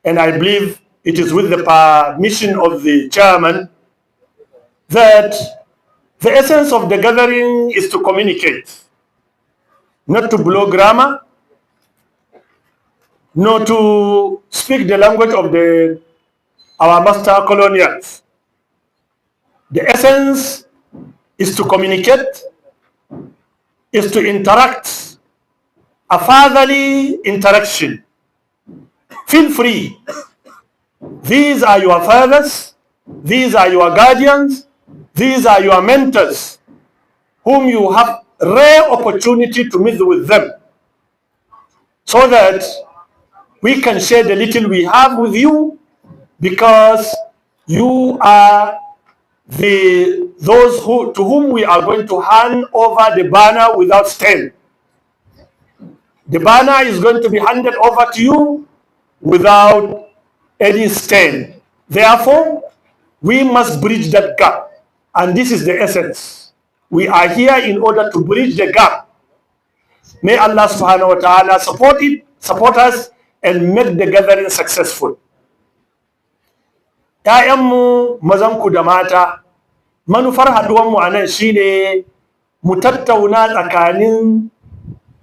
and I believe it is with the permission of the chairman, that the essence of the gathering is to communicate, not to blow grammar, not to speak the language of our master colonials. The essence is to communicate, is to interact, a fatherly interaction. Feel free. These are your fathers, these are your guardians, these are your mentors, whom you have rare opportunity to meet with them, so that we can share the little we have with you, because you are those to whom we are going to hand over the banner without stain. The banner is going to be handed over to you without any stain. Therefore, we must bridge that gap. And this is the essence. We are here in order to bridge the gap. May Allah subhanahu wa ta'ala support us, and make the gathering successful. ‘Ya'yanmu mazanku da mata, manufar haɗuwanmu a nan shine mu tattauna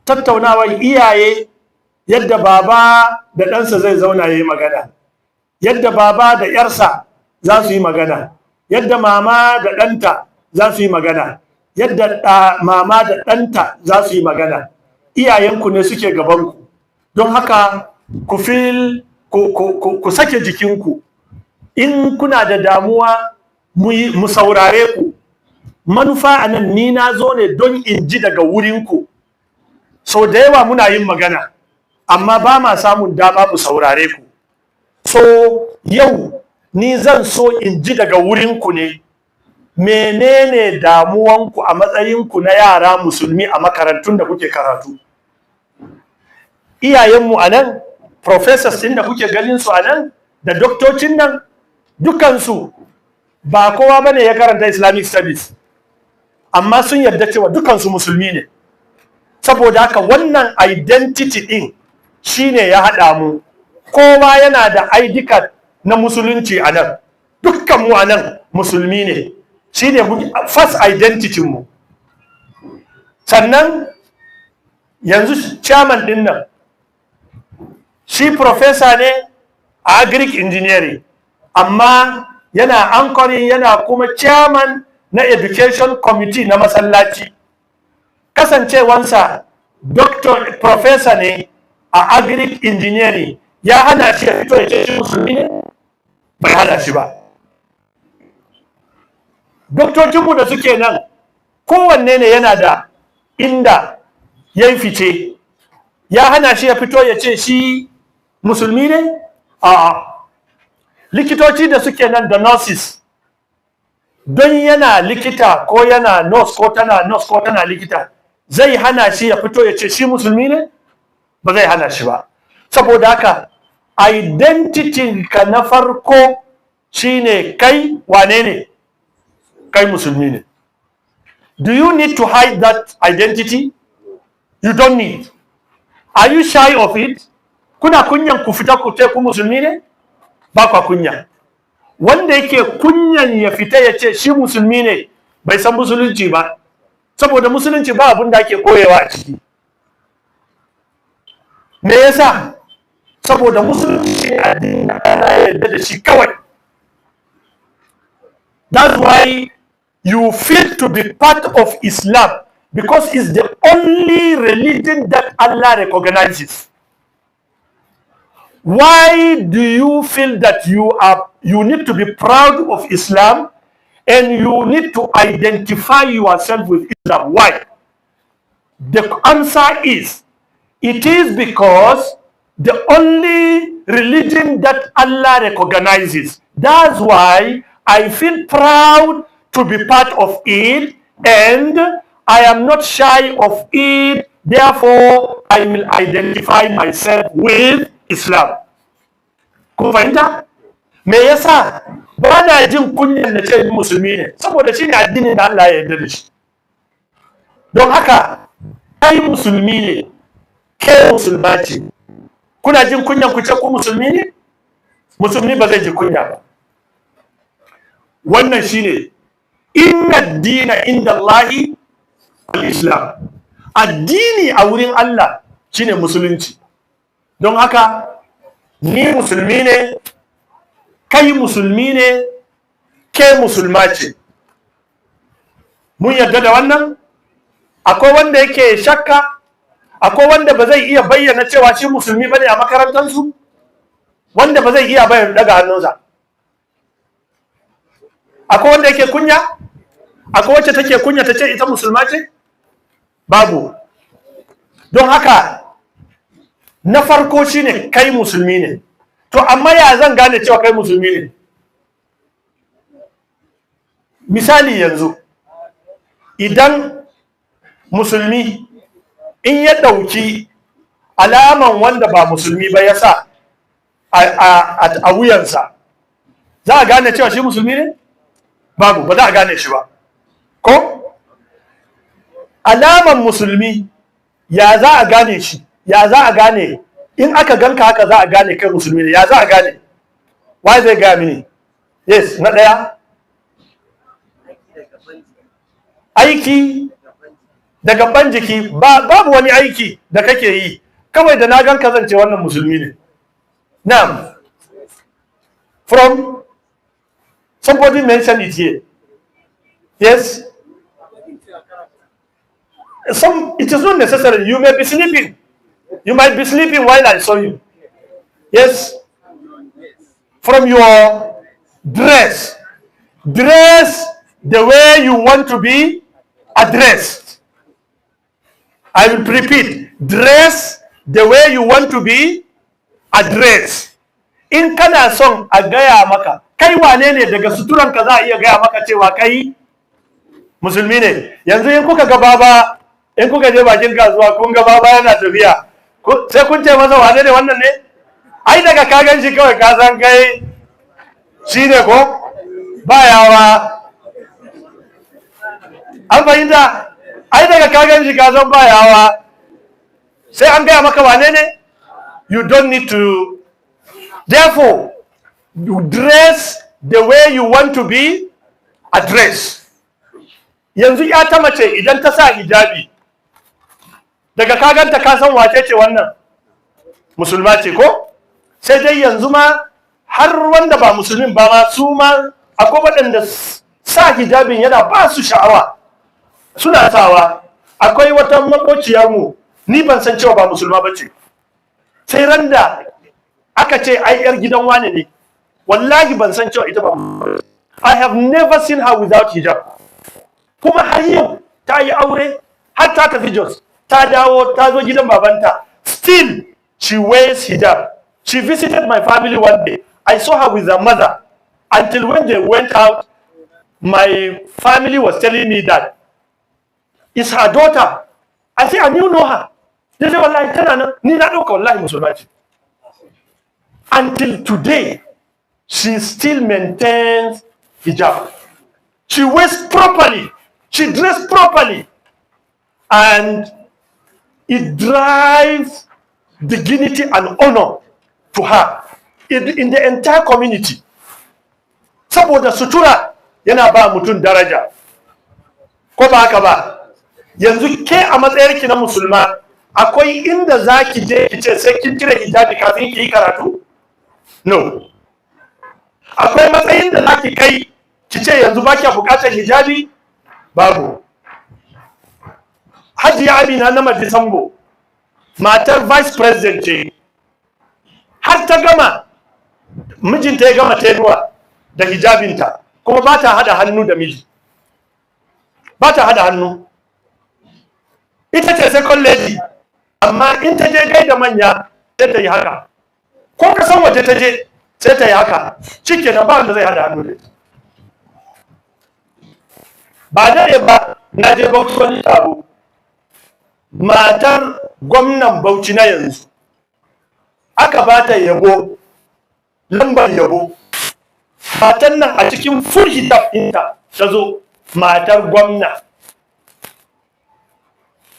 tattaunawar iyaye, yadda baba da ɗansa zai zauna ya yi magana, yadda baba da ‘yarsa za su yi magana, yadda mama da ɗanta za su yi magana, yadda mama da ɗanta za su yi magana. Iyayenku ne suke gabanku, don haka ku sake jikinku. In kuna da damuwa, mu saurare ku. Manufa a nan, ni na zo ne don in ji daga wurinku. So da yawa muna yin magana, amma ba ma samun dama mu saurare ku. So yau ni zan so in ji daga wurinku ne, menene damuwanku a matsayinku na yara musulmi a makarantun da kuke karatu. Iyayenmu a nan, professors ɗin da kuke ganin su a nan, da doktocin nan, dukansu ba kowa bane ya karanta Islamic studies, amma sun yarda cewa dukansu musulmi ne. Saboda haka wannan identity ɗin shine ya haɗa mu. Kowa yana da ID card na musulunci a nan, dukkanmu a nan musulmi ne. Shine first identity mu. Sannan yanzu chairman ɗin nan, shi professor ne a agric engineering, amma yana anchoring, yana kuma chairman na education committee na masallaci. Kasancewansa professor ne a agric engineering, ya hana shi ya fito ya ce shi musulmi ne? Bai hana shi ba. Doktocinmu da suke nan, kowanne ne yana da inda ya yi fice, ya hana shi ya fito ya ce shi musulmi ne? A'a. Likitoci da suke nan da nurses, don yana likita ko yana nurse ko tana likita, zai hana shi ya fito ya ce shi musulmi ne? Ba zai hana shi ba. Saboda haka identity ka na farko shine kai wane ne? Kai musulmi ne. Do you need to hide that identity? You don't need. Are you shy of it? Kuna kunyan ku fita ku ce ku musulmi ne? Ba kwa kunya. Wanda yake kunyan ya fita ya ce shi musulmi ne, bai san musulunci ba. Saboda musulunci ba abin da ake koyewa a ciki. Me yasa? Saboda musulunci addini ana yarda da shi kawai. That's why you feel to be part of Islam, because it's the only religion that Allah recognizes. Why do you feel that you need to be proud of Islam and you need to identify yourself with Islam? Why? The answer is, it is because the only religion that Allah recognizes. That's why I feel proud to be part of it, and I am not shy of it. Therefore, I will identify myself with Islam. Kun fahimta? Me yasa ba na jin kunyan na ce musulmi ne? Saboda shi ne addinin da Allah ya yarda da shi. Don haka, kai musulmi ne, ke musulma ce. Kuna jin kunyan ku ce ku musulmi ne? musulmi ba zai ji kunya ba. Wannan shine inna dina inda Allahi al-Islam. Addini a wurin Allah shine musulunci. Don haka ni musulmi ne, kai musulmi ne, ke musulma ce. Mun yarda da wannan? Akwai wanda yake shakka? Akwai wanda ba zai iya bayyana cewa shi musulmi bane a makarantansu? Wanda ba zai iya bayyana daga hannunsa? Akwai wanda yake kunya? Akwai wacce take kunya ta ce ita musulma ce? Babu. Don haka na farko shine kai musulmi ne. To amma ya zan gane cewa kai musulmi ne? Misali yanzu, idan musulmi in ya ɗauki alaman wanda ba musulmi ba ya sa a wuyansa, za a gane cewa shi musulmi ne? Babu, ba za a gane shi ba. Ko? Alaman musulmi ya za a gane shi? Ya za a gane? In aka ganka haka za a gane kai musulmi ne. Ya za a gane? Why zai gaya mini? Yes, na ɗaya. Aiki da gaban jiki, babu wani aiki da kake yi, kawai da na ganka zan ce wannan musulmi ne. Now, from somebody mentioned it here. Yes? It is not necessary. You may be sleeping. You might be sleeping while I saw you. Yes? From your dress. Dress the way you want to be addressed. I will repeat. Dress the way you want to be addressed. In kana son a gaya maka, kai wane ne daga suturanka za a iya gaya maka cewa kai musulmi ne. Yanzu in kuka ga baba, in kuka je bakin kasuwa kun ga baba yana tafiya, sai kun ce masa wane ne wannan ne? Ai daga ka gan shi kawai ka san kai shi ne ko? Ba yawa. An fahimta? Ai daga ka gan shi ka san ba yawa. Sai an gaya maka wane ne? You don't need to. Therefore, you dress the way you want to be addressed. Yanzu ya ta mace idan ta sa hijabi, daga ka ganta ka san wace ce wannan? Musulma ce ko? Sai dai yanzu ma har wanda ba musulmin ba ma su ma akwai waɗanda sa hijabin yana ba su sha'awa. Suna sawa. Akwai wata makociyarmu, ni ban san cewa ba musulma ba ce. Sai randa aka ce ai yar gidan wane ne. Wallahi ban san cewa ita ba. I have never seen her without hijab. Kuma har yau ta yi aure, har ta tafi Jos, ta dawo, ta zo gidan babanta. Still, she wears hijab. She visited my family one day. I saw her with her mother. Until when they went out, my family was telling me that it's her daughter. I say, and you know her. They say, wallahi, tana nan, ni na ɗauka wallahi musulma ce. Until today, she still maintains hijab. She wears properly. She dressed properly. And it drives dignity and honor to her in the entire community. Saboda sutura yana ba mutum daraja. Ko ba haka ba? Yanzu ke a matsayarki na musulma, akwai inda za ki je ki ce sai kin cire hijabi kafin ki yi karatu? No. Akwai matsayin da za ki kai ki ce yanzu ba kiya bukatar hijabi? Babu. Hajiya Amina na Madisambo, matar vice president ce, har ta gama, mijinta ya gama tenuwa da hijabinta, kuma ba ta hada hannu da miji. Ba ta hada hannu. Ita ce second lady, amma in ta je gaida manya sai ta yi haka. Ko ka san waje ta je sai ta yi haka. Cike na ba wanda zai hada hannu da ita. Ba dare ba na je Bauchi wani taro. Matar gwamnan Bauchi na yanzu aka ba ta yabo, lambar yabo. Matan nan a cikin full hijab ɗinta ta zo, matar gwamna.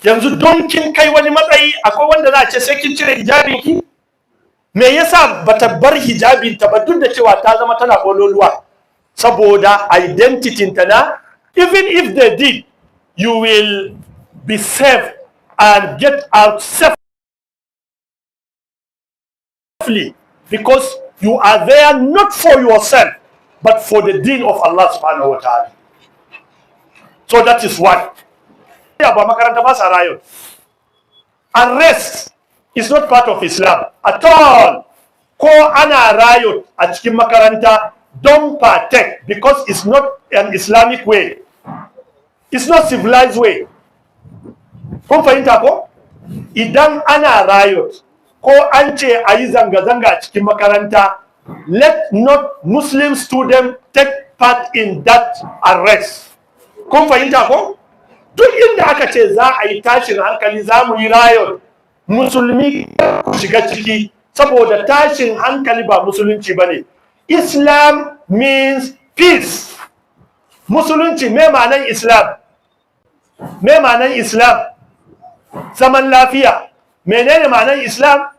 Yanzu don kin kai wani matsayi akwai wanda za a ce sai kin cire hijabinki? me yasa bata bar hijabin ta ba duk da cewa ta zama tana kololuwa? Saboda identity ta na, even if they did, you will be safe and get out safely because you are there not for yourself but for the deen of Allah subhanahu wa ta'ala. So that is what. Unrest is not part of Islam at all. Ko ana riot a cikin makaranta, don't partake because it's not an Islamic way. It's not civilized way. Kun fahimta ko? Idan ana riot ko an ce a yi zanga-zanga a cikin makaranta, let not Muslim students take part in that arrest. Kun fahimta ko? Duk inda aka ce za a yi tashin hankali, za mu yi riot, musulmi ku shiga ciki, saboda tashin hankali ba musulunci bane. Islam means peace. Musulunci me ma'anan Islam? Me ma'anan Islam? Zaman lafiya. Menene ma'anan Islam?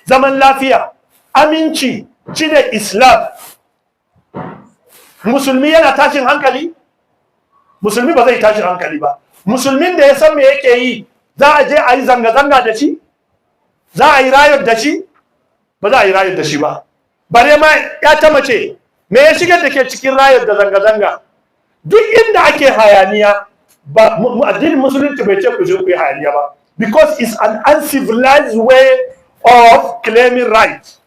Zaman lafiya. Aminci shine Islam. Musulmi yana tashin hankali? Musulmi ba zai tashin hankali ba. Musulmin da ya san me yake yi, za a je a yi zanga-zanga da shi? Za a yi riot da shi? Ba za a yi riot da shi ba. Bare ma ya ta mace, me ya shigar da ke cikin riot da zanga-zanga? Duk inda ake hayaniya, ba addinin musulunci bai ce ku je ku yi hayaniya ba, because it's an uncivilized way of claiming rights.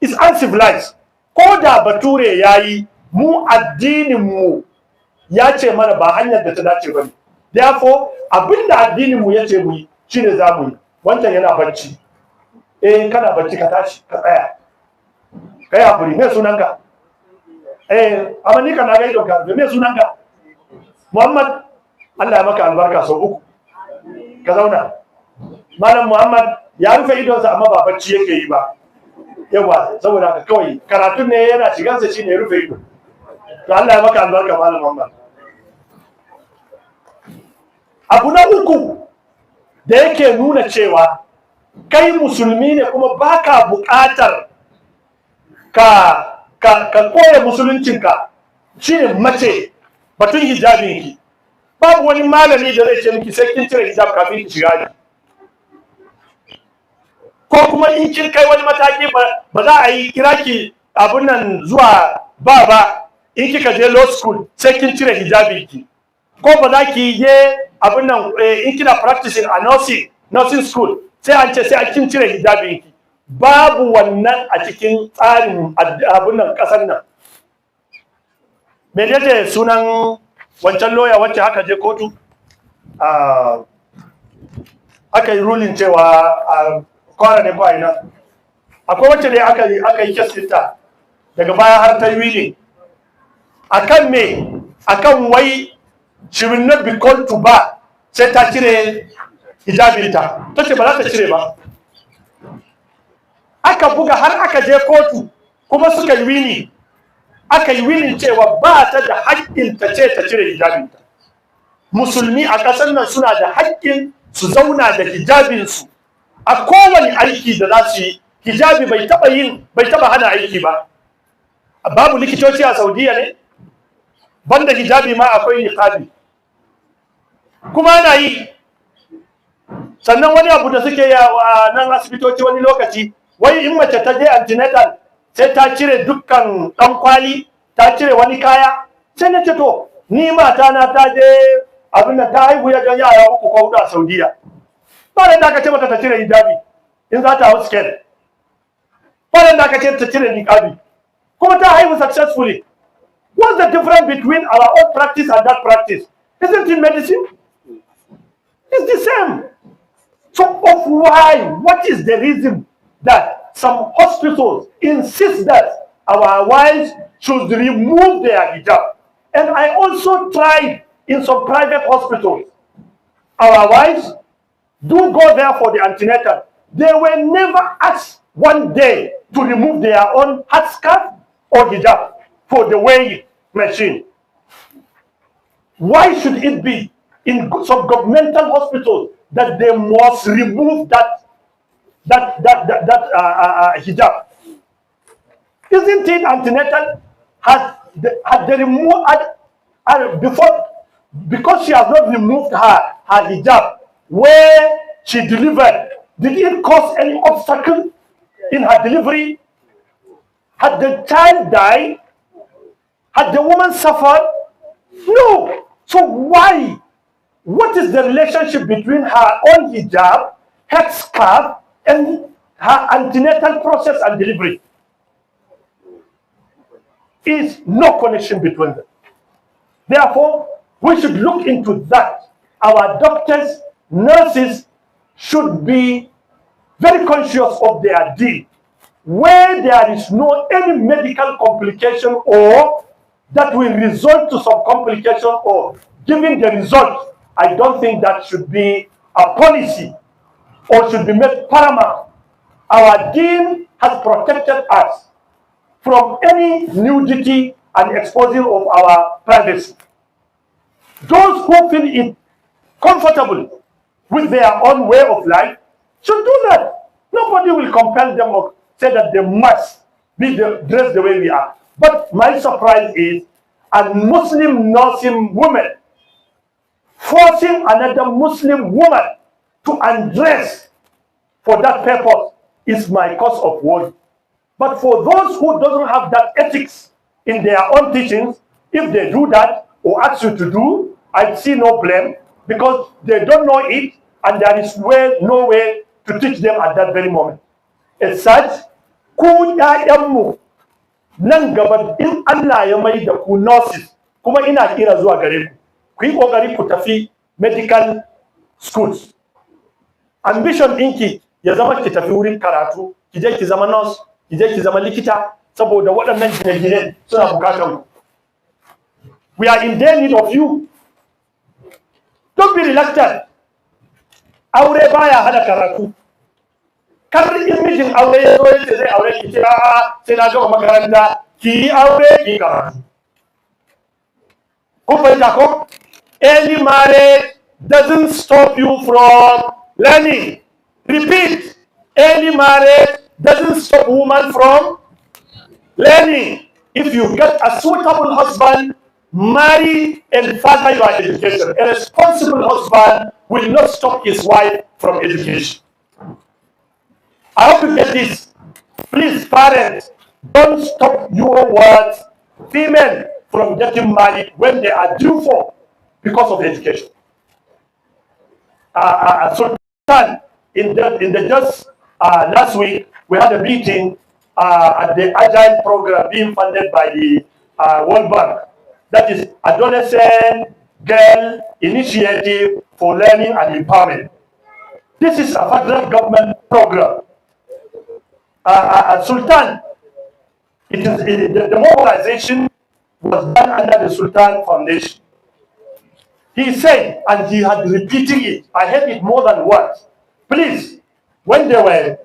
It's uncivilized. Ko da bature yayi, mu addinin mu ya ce mana ba hanyar da ta dace ba ne. Therefore, abinda addinin mu ya ce mu yi shine za mu yi. Wancan yana bacci. Kana bacci ka tashi ka tsaya. Kai hakuri, me sunanka? Amma ni kana ga idon ka, me sunanka? Muhammad. Allah ya maka albarka sau uku. Ka zauna. Malam Muhammad ya rufe idonsa amma ba bacci yake yi ba. Yawa, saboda haka kawai karatun ne yana shigansa shine ya rufe ido. To Allah ya maka albarka Malam Muhammad. Abu na uku da yake nuna cewa kai musulmi ne kuma baka buƙatar ka koya musuluncinka shine mace batun hijabinki. Babu wani malami da zai ce miki sai kin cire hijab kafin ki shiga aji. Ko kuma in kin kai wani mataki ba za a yi kiraki abun nan zuwa ba in kika je law school sai kin cire hijabinki. Ko ba za ki je abun nan in kina practicing a nursing school sai an ce sai kin cire hijabinki. Babu wannan a cikin tsarin abun nan kasar nan. Me ne sunan wancan lawyer wacce aka je kotu aka yi ruling cewa kwara ne ba ina, akwai wacce ne aka yi kesinta daga baya har ta yi willing akan me, akan wai she will not be called to bar sai ta cire hijabinta. Ta ce ba za ta cire ba, aka buga har aka je kotu kuma suka yi willing. Aka yi willing cewa ba ta da haƙƙin ta ce ta cire hijabinta. Musulmi a ƙasar nan suna da haƙƙin su zauna da hijabinsu a kowane aiki da za su yi. Hijabi bai taɓa hana aiki ba. Babu likitoci a Saudiya ne? Banda hijabi ma akwai niqabi. Kuma ana yi. Sannan wani abu da suke yi a nan asibitoci wani lokaci, wai in mace ta je antenatal sai ta cire dukkan ɗan kwali, ta cire wani kaya. Sai na ce to, ni mata na ta je abin da ta haihu ya gan yara 3 ko 4 a Saudiya. Ba da aka ce mata ta cire hijabi in za ta hau scale. Ba da aka ce ta cire niqabi. Kuma ta haihu successfully. What's the difference between our own practice and that practice? Isn't it medicine? It's the same. So of why? What is the reason that some hospitals insist that our wives should remove their hijab? And I also tried in some private hospitals. Our wives do go there for the antenatal. They were never asked one day to remove their own headscarf or hijab for the weighing machine. Why should it be in some governmental hospitals that they must remove that hijab. Isn't it antenatal? Had they removed before, because she has not removed her hijab where she delivered, did it cause any obstacle in her delivery? Had the child died? Had the woman suffered? No. So why? What is the relationship between her own hijab, headscarf, and her antenatal process and delivery? Is no connection between them. Therefore, we should look into that. Our doctors, nurses should be very conscious of their deed. Where there is no any medical complication or that will result to some complication or giving the result, I don't think that should be a policy or should be made paramount. Our deen has protected us from any nudity and exposing of our privacy. Those who feel it comfortable with their own way of life should do that. Nobody will compel them or say that they must be dressed the way we are. But my surprise is a Muslim nursing woman forcing another Muslim woman to undress for that purpose is my cause of worry. But for those who don't have that ethics in their own teachings, if they do that or ask you to do, I see no blame because they don't know it and there is no way to teach them at that very moment. As such, ku ƴaƴanmu nan gaba in Allah ya mai da ku nurses kuma ina kira zuwa gare ku yi kokari ku tafi medical schools. Ambition ɗinki ya zama ki tafi wurin karatu, ki je ki zama nurse, ki je ki zama likita saboda waɗannan gine-gine suna bukatar ku. We are in their need of you. Don't be reluctant. Aure baya hada karatu. Kar in mijin aure ya zo yace zai aure ki ce sai na gama makaranta ki yi aure ki karatu. Kun fahimta ko? Early marriage doesn't stop you from learning. Repeat. Early marriage doesn't stop woman from learning. If you get a suitable husband, marry and further your education. A responsible husband will not stop his wife from education. I hope you get this. Please, parents, don't stop your words, female, from getting married when they are due for because of education. Sultan, in the just last week, we had a meeting at the Agile program being funded by the World Bank. That is Adolescent Girl Initiative for Learning and Empowerment. This is a federal government program. Sultan, the mobilization was done under the Sultan Foundation. He said, and he had repeating it, I heard it more than once. Please, when they were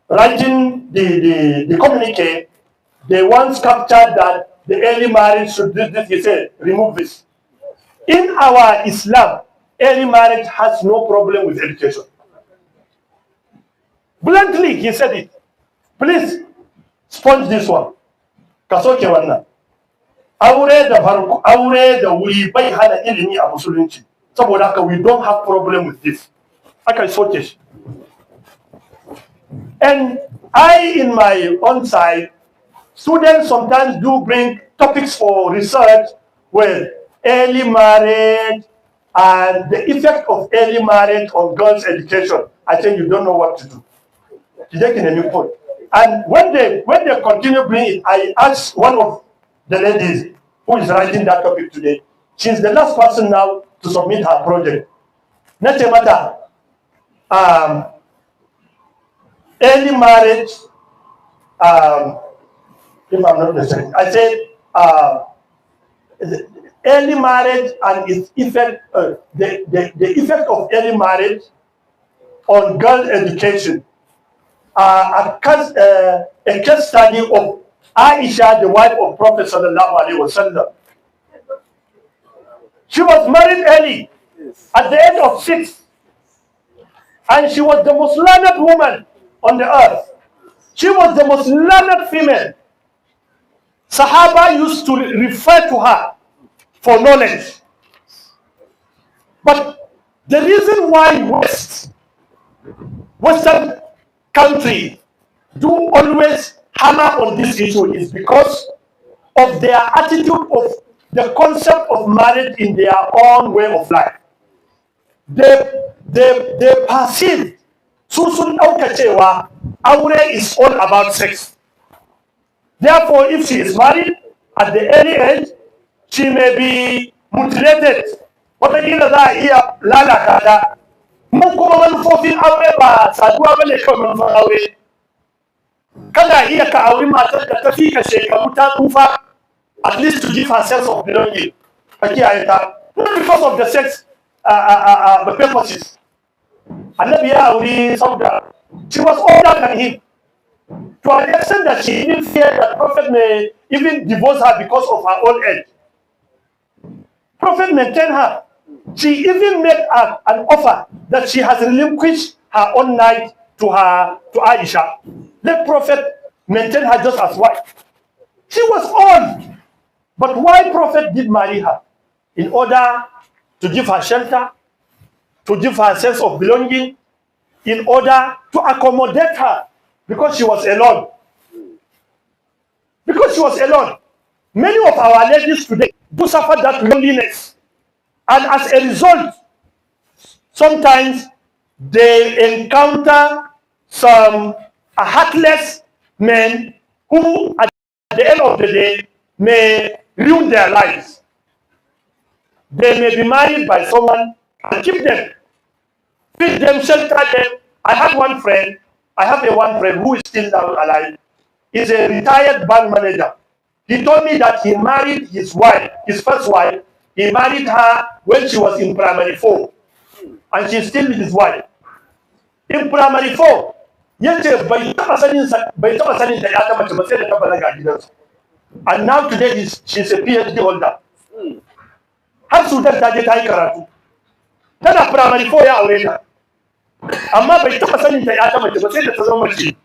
writing the communique, they once captured that the early marriage should do this. He said, remove this. In our Islam, early marriage has no problem with education. Bluntly, he said it. Please, sponge this one. Kasoke wannan. Aure da wuri bai hana ilimi a musulunci. Saboda haka we don't have problem with this. Aka soke shi. And I, in my own side, students sometimes do bring topics for research with early marriage and the effect of early marriage on girls' education. I think you don't know what to do. And when they continue bringing it, I asked one of the ladies who is writing that topic today. She's the last person now to submit her project. Natemata, early marriage. If I'm not mistaken, I said early marriage and its effect, the effect of early marriage on girl education. A case study of Aisha, the wife of Prophet Sallallahu Alaihi Wasallam. She was married early, at the age of 6. And she was the most learned woman on the earth. She was the most learned female. Sahaba used to refer to her for knowledge. But the reason why Western country do always hammer on this issue is because of their attitude of the concept of marriage in their own way of life. They perceive sun ɗauka cewa aure is all about sex. Therefore, if she is married at the early age, she may be mutilated. Wataƙila za a iya lalata ta. Mun kuma manufofin aure ba saduwa ba ne kawai manufan aure. Kana iya ka auri matar da ta fi ka shekaru ta tsufa, at least to give her sense of belonging. Ka kiyaye ta. Not because of the sex purposes. Annabi ya auri Sauda. She was older than him. To an extent that she even feared that Prophet may even divorce her because of her old age. Prophet maintained her. She even made an offer that she has relinquished her own night to Aisha. Let Prophet maintain her just as wife. She was old. But why Prophet did marry her? In order to give her shelter, to give her a sense of belonging, in order to accommodate her, because she was alone. Because she was alone. Many of our ladies today do suffer that loneliness. And as a result, sometimes they encounter some heartless men who, at the end of the day, may ruin their lives. They may be married by someone and keep them, feed them, shelter them. I have one friend who is still now alive. He's a retired bank manager. He told me that he married his wife, his first wife. He married her when she was in primary 4. And she's still his wife. In primary 4, yace bai taba sanin da ya ta mace ba sai da ta balaga gidansu. And now today she's a PhD holder. Har Sudan ta je ta yi karatu. Tana primary 4 ya aure ta. Amma bai taba sanin da ya ta mace ba sai da ta zama mace.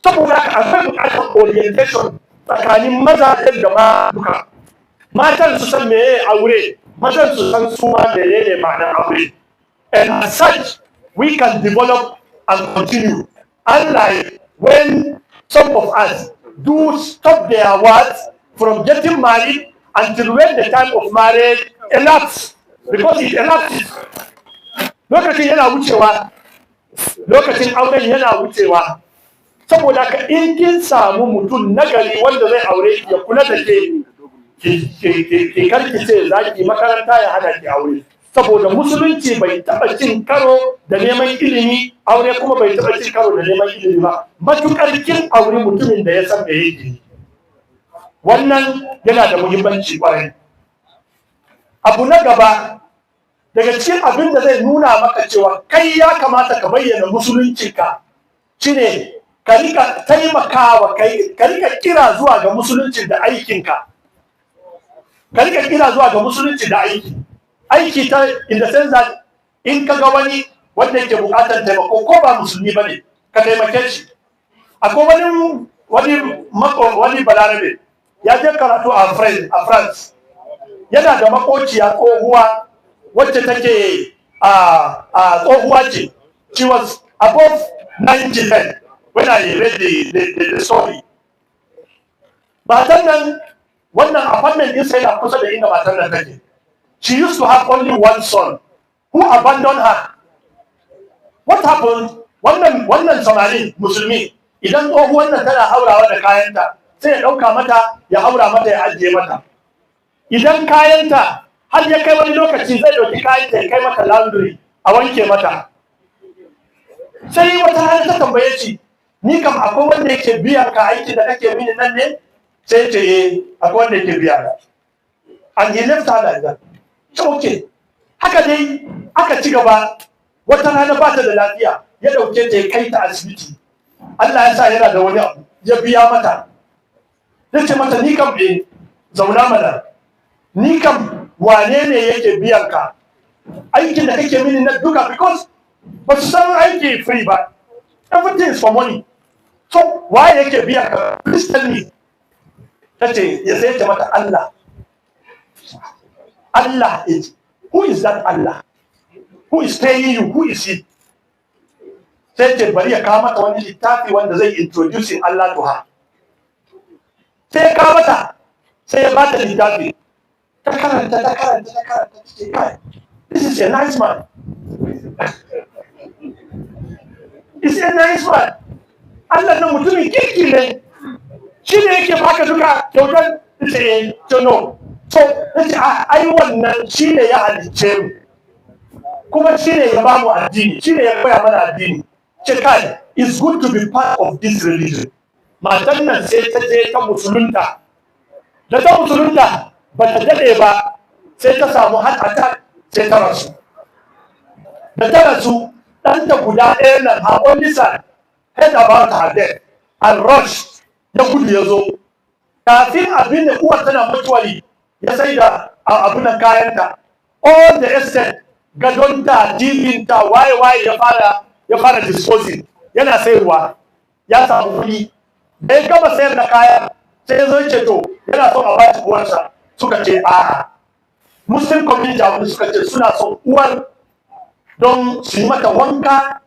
Saboda haka akwai bukatar orientation tsakanin mazajen da ma duka. Matan su san meye aure, matan su san su ma menene ma'anar aure. And as such, we can develop and continue. Unlike when some of us do stop their words from getting married until when the time of marriage elapses. Because it elapses. Lokacin yana wucewa, lokacin auren yana wucewa. Saboda ka in kin samu mutum nagari wanda zai aure ya kula da ke karki ce za ki makaranta ya hana ki aure. Saboda musulunci bai taɓa cin karo da neman ilimi, aure kuma bai taɓa cin karo da neman ilimi ba. Matukar kin aure mutumin da ya san me yake. Wannan yana da muhimmanci kwarai. Abu na gaba, daga cikin abin da zai nuna maka cewa kai ya kamata ka bayyana musuluncinka shine ka rika taimakawa ka rika kira zuwa ga musulunci da aikinka. Ka rika kira zuwa ga musulunci da aiki ta in the sense that in ka ga wani wanda yake bukatar taimako ko ba musulmi bane ka taimake shi. Akwai wani balarabe ya je karatu a France. Yana da makociya tsohuwa wacce take tsohuwa ce. She was above 90 then when I read the story. Matan nan, wannan apartment din sai na kusa da inda matan nan take. She used to have only one son who abandoned her. What happened? Wannan samari musulmi idan tsohuwan nan tana haurawa da kayanta sai ya ɗauka mata ya haura mata ya ajiye mata. Idan kayanta har ya kai wani lokaci zai ɗauki kayanta ya kai mata laundry a wanke mata. Sai wata rana ta tambaye shi, ni kam akwai wanda yake biya ka aiki da kake mini nan ne? Sai ce akwai wanda yake biya ka. And he left her like that. So okay. Haka dai aka ci gaba, wata rana ba ta da lafiya ya ɗauke ta ya kai ta asibiti. Allah ya sa yana da wani abu ya biya mata. Ya ce mata ni kam zauna mana. Ni kam wane ne yake biyan ka aikin da kake mini na duka, because ba su san aiki free ba, everything is for money. So waye yake biya ka? Please tell me. Tace ya sai ta mata Allah. Allah is, who is that Allah? Who is paying you? Who is he? Sai ce bari ya kawo mata wani littafi wanda zai introducing Allah to her. Sai ya kawo mata, sai ya bata littafi. Ta karanta. This is a nice man. It's a nice man. Allah na mutumin kirki ne. Shi ne yake baka duka kyautar no. So, ai wannan shi ne ya halicce mu. Kuma shi ne ya ba mu addini, shi ne ya koya mana addini. Ce kai, it's good to be part of this religion. Matan nan sai ta je ta musulunta. Da ta musulunta ba ta daɗe ba, sai ta samu heart attack, sai ta rasu. Da ta rasu, ɗanta guda ɗaya nan, her only son, heard about her death and rushed, ya gudu ya zo. Kafin abin da uwar tana mutuwari, ya sai da abin nan kayanta. All the estate, gadonta, jibinta, waye ya fara disposing, yana sayarwa, ya samu kuɗi. Da ya gama sayar da kaya, sai ya zo ce to yana son a bashi uwarsa. Suka ce a'a. Muslim community abin suka ce suna son uwar don su yi mata wanka,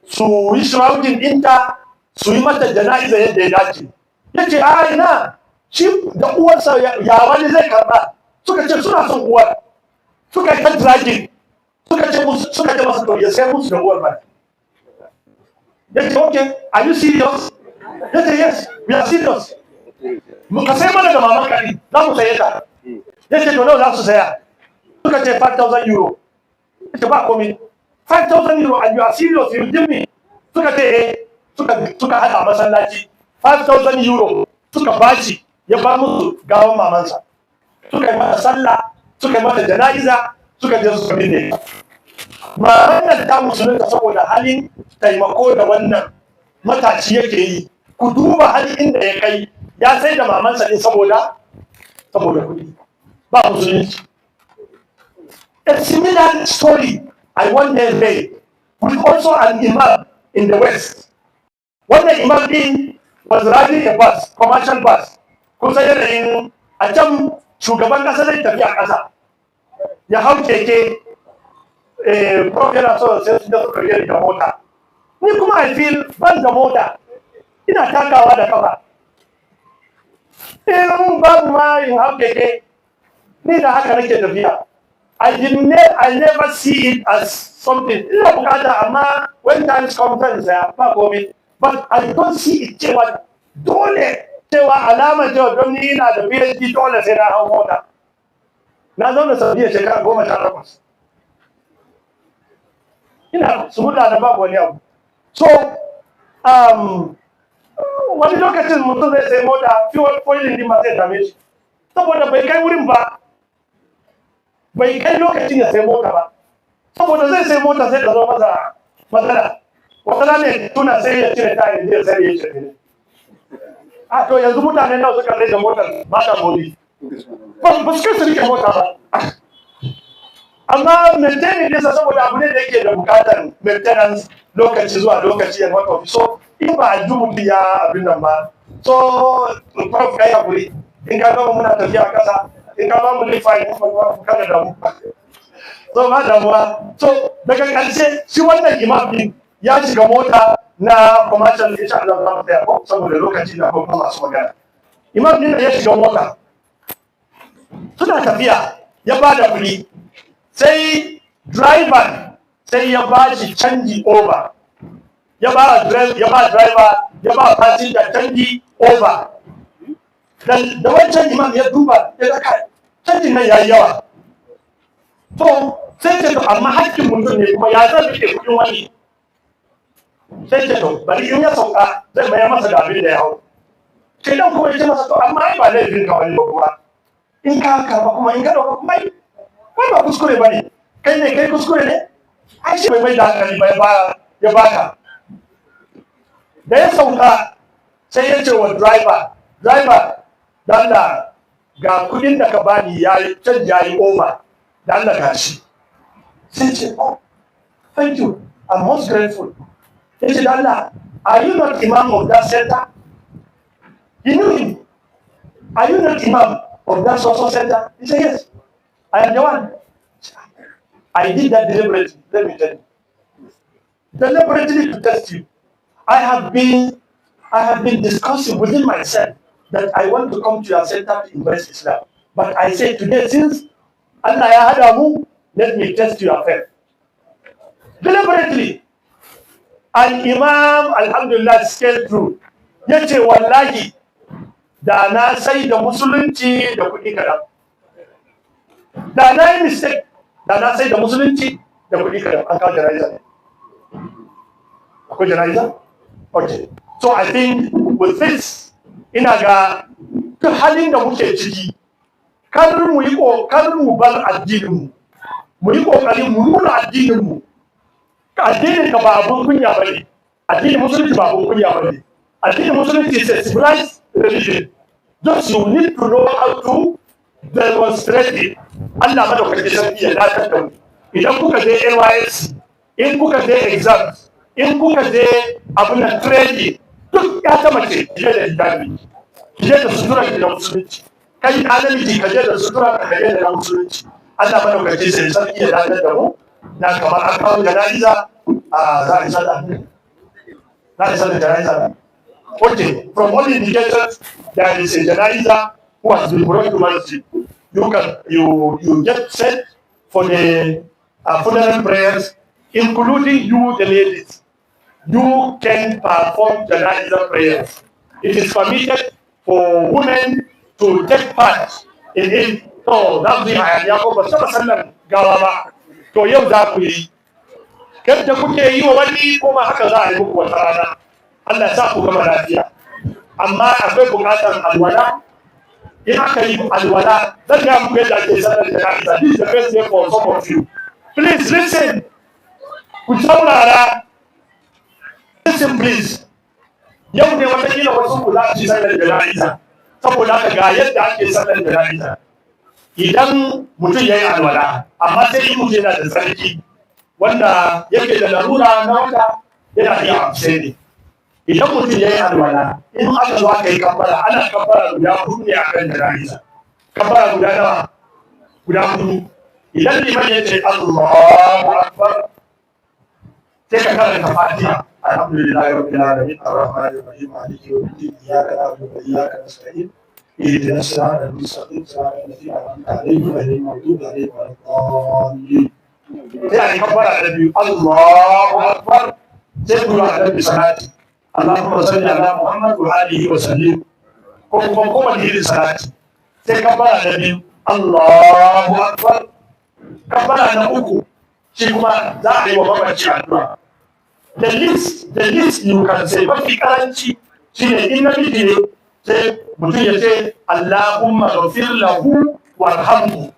su yi shrouding ɗinta, su yi mata jana'iza yadda ya dace. Ya ce a'a ina, shi da uwarsa ya wani zai karɓa. Suka ce suna son uwar. Suka yi ta dragging. Suka ce masa to ya sai musu da uwar ba. Ya ce okay, are you serious? Ya ce yes, we are serious. Ka sai mana da maman kari, za mu saye ta. Ya ce to nawa za su saya? Suka ce 5,000 euro. Ya ce ba komai. 5,000 euro and you are serious, you give me. Suka ce eh, suka haɗa masallaci. 5,000 euro suka bashi, ya ba musu gawan mamansa. Suka yi mata sallah, suka yi mata jana'iza, suka je suka binne. Maman nan ta musulunta saboda halin taimako da wannan matashi yake yi. Ku duba hali inda ya kai, ya sai da mamansa ne saboda kuɗi. Ba musulunci. A similar story I one day read with also an imam in the West. One day imam din was riding a bus, commercial bus. Kun san yanayin a can shugaban kasa zai tafi a kasa. Ya hau keke, prof yana so sai su da suka rike da mota. Ni kuma I feel ban da mota. Ina takawa da kafa. Babu ma in hau keke. Ni da haka nake tafiya. I never see it as something. Ina bukata amma when times come zan saya ba komai. But I don't see it cewa dole cewa alama cewa don ni ina da PhD dole sai na hau mota. Na zauna Saudiya shekara 18. Ina subuta da babu wani abu. So, wani lokacin mutum zai sai mota, fuel foiling din ma zai dame shi. Saboda bai kai wurin ba. Bai kai lokacin ya sai mota ba. Saboda zai sai mota sai ka zo masa matsala. Wata ne tuna sai ya cire tayin zai sai ya cire ne. A to yanzu mutane nawa suka rage motar ba ta modi. Ba su kai su rike mota ba. Amma maintaining nesa saboda abu ne da yake da bukatar maintenance lokaci zuwa lokaci and what of so in ba a ji mutum ya abin nan ba. So prof kai hakuri in ka gama muna tafiya kasa in ka ba mu lifa in ba kada da mu. So ba damuwa. So daga ƙarshe shi wannan imam din ya shiga mota na commercial insha Allah za mu tsaya ko saboda lokaci da kuma masu magana. Imam din ya shiga mota. Suna tafiya ya ba da kuɗi. Sai driver sai ya ba shi canji over. Ya ba driver ya ba passenger canji over. Da wancan imam ya duba ya ga canjin nan yayi yawa. To sai ce to amma hakkin mutum ne kuma ya zan rike kuɗin wani. Sai ce to bari in ya sauka zai mayar masa da abin da ya hau. Sai dan kuma ya ce masa to amma ai ba laifin ka wani ba kuma. In ka karba kuma in ka dauka kuma ba kuskure ba ne. Kai kuskure ne? Ai shi bai da hankali ba ya baka. Da ya sauka sai ya ce wa driver da Allah ga kudin da ka bani yayi over da Allah ka shi. Sai ce oh thank you I'm most grateful. He said, Allah, are you not Imam of that center? He knew him. Are you not Imam of that social center? He said, yes, I am the one. I did that deliberately, let me tell you. Deliberately to test you. I have been discussing within myself that I want to come to your center to embrace Islam. But I say today, since Allah ya hada mu, let me test your faith. Deliberately. And Imam, alhamdulillah, scaled through. Yace wallahi, da na sai da musulunci da kuɗi kaɗan. Da na yi mistake, da na sai da musulunci da kuɗi kaɗan. An kawo janaiza ne. Akwai janaiza? Okay. So I think with this, ina ga duk halin da muke ciki, kar mu bar addininmu. Mu yi ƙoƙari mu nuna addininmu. Addinin ka ba abun kunya ba ne. Addinin musulunci ba abun kunya ba ne. Addinin musulunci is a civilized religion. Just you need to know how to demonstrate it. Allah madaukakin sarki ya dakatar da mu. Idan kuka je NYSC, in kuka je exams, in kuka je abin training, duk ya ta mace je da hijabi, je da sutura da musulunci. Kai namiji ka je da sutura ka je da musulunci. Allah madaukakin sarki ya dakatar da mu. Na kamar an kawo janaiza za a isa da janaiza. Okay, from all indications, there is a janaiza who has been brought to masjid. You get set for the funeral prayers, including you, the ladies. You can perform janaiza prayers. It is permitted for women to take part in it. So that's the idea of the gawa. To yau za ku yi, kada kuke yi wa wani kuma haka za a yi muku wata rana. Allah ya sa ku gama lafiya. Amma akwai bukatar alwala. In aka yi alwala, zan ga muku yadda ake sanar da jana'iza. This is the best way for some of you. Please listen. Ku saurara. Listen please. Yau ne watakila wasu ku za su sanar da jana'iza. Saboda haka ga yadda ake sanar da jana'iza. Idan mutum ya yi alwala, amma sai yi mutum yana da tsarki wanda yake da larura na wata yana iya amsai ne. Idan mutum ya yi alwala, in aka zo aka yi kambara, ana kambara guda hudu ne a kan jana'iza. Kambara guda nawa? Guda hudu. Idan liman ya ce Allahu Akbar, sai ka karanta Fatiha. Alhamdulillahi rabbil alamin arrahmanir rahim maliki yawmiddin iyyaka na'budu wa iyyaka nasta'in. اهدنا الصراط المستقيم صراط الذين انعمت عليهم غير المغضوب عليهم ولا الضالين. يعني كبر النبي الله اكبر سيقول على النبي صلاتي اللهم صل على محمد وآله وسلم. كم دي صلاتي سيكبر النبي الله اكبر كبر انا uku shi kuma za a yi wa mamaci addu'a. The least you can say mafi karanci shine in namiji ne sai mutum ya ce Allahumma ghafir lahu warhamhu.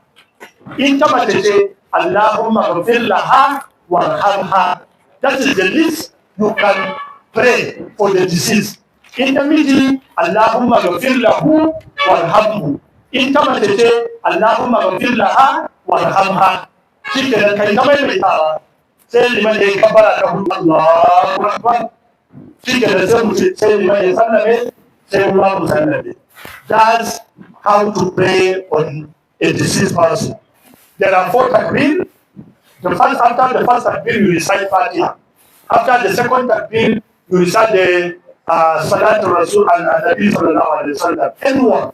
In ta mace ce Allahumma ghafir laha warhamha. That is the least you can pray for the deceased. In ta miji Allahumma ghafir lahu warhamhu. In ta mace ce Allahumma ghafir laha warhamha. Shi ke da kai ta maimaitawa sai liman ya yi kabbara ta hudu Allahu Akbar. Shi ke da sai liman ya sallame. That's how to pray on a deceased person. There are 4 takbir. After the first takbir, you recite Fatiha. After the second takbir, you recite the Salatul Rasul and Nabi Sallallahu Alaihi Wasallam. Anyone.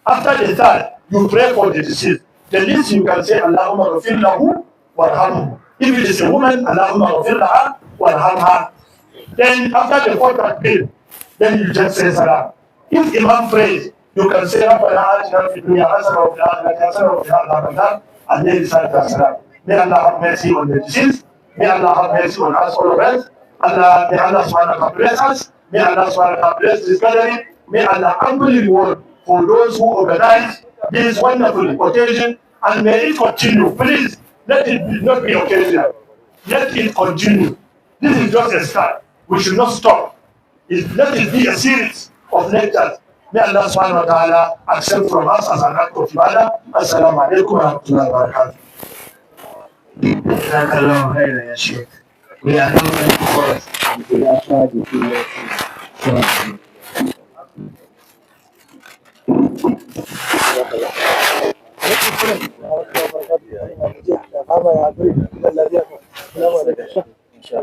After the third, you pray for the deceased. The least you can say Allahumma ghafir lahu warhamhu. If it is a woman, Allahumma ghafir laha warhamha. Then after the fourth takbir, then you just say salam. If Imam prays, you can say Rabbana atina fid dunya hasanatan wa fil akhirati hasanatan wa qina adhaban nar, and then recite salam. May Allah have mercy on the deceased. May Allah have mercy on us all of us. May Allah subhanahu wa ta'ala bless us. May Allah subhanahu wa ta'ala bless this gathering. May Allah amply reward for those who organize this wonderful occasion, and may it continue. Please, let it not be occasional. Let it continue. This is just a start. We should not stop. Let it be a series of lectures. May Allah subhanahu wa ta'ala accept from us as an act of ibadah. Assalamu alaikum wa rahmatullahi wa barakatuh. We are now ready for us. After the period. So,